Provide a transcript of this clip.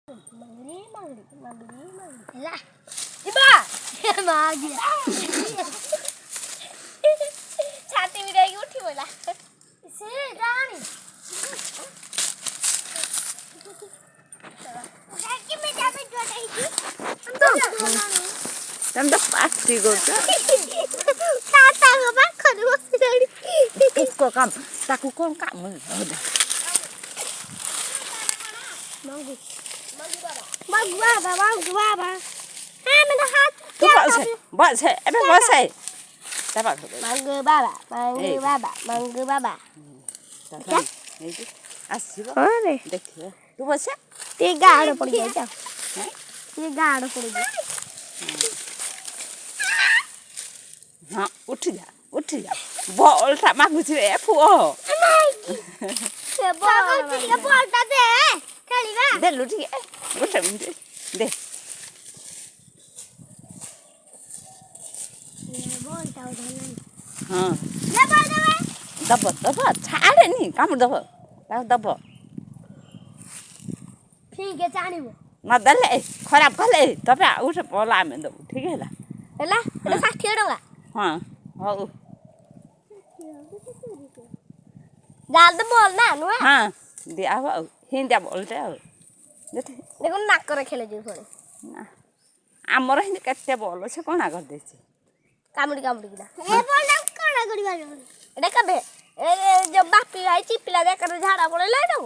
मंगली मंगली मंगली मंगली ला इबा मार गया छाती में गई उठी बोला से रानी कि मैं जाबे जोड़ाई तम तो पार्टी करछ ताता को पाखरे बसिलाडी को काम ताकू कोन काम होदा मंगू मंगू बाबा हां मेरा हाथ तू बस है अबे बस है तबा मंगू बाबा क्या आसीबो अरे देखियो तू बस ते गाड़ पड़ गया जा ये गाड़ पड़ गया हां उठ जा बॉलटा मागु छी ए फुओ से बॉलटा दे खेलीबा दे लुटी उठ दे बॉलटा उधर हां दबा दब छाड़े नी काम दब ठीक है जानिबो न दले खराब कले तबे उठ बोला में दब ठीक है ହେଲା ଏଟା 60 ଟଙ୍କା हां हो जाल तो बोल ना नुआ हां दिया हो हिंदा बोलते हो देखो नाक रे खेले जे थोड़े ना हमर हिंद कते बोल से कोना कर दे छी कामुडी किना ए बोल ना कोना करिबा एटा कबे ए जो बापी आई चिपिला दे कर झाड़ा पड़े ले दो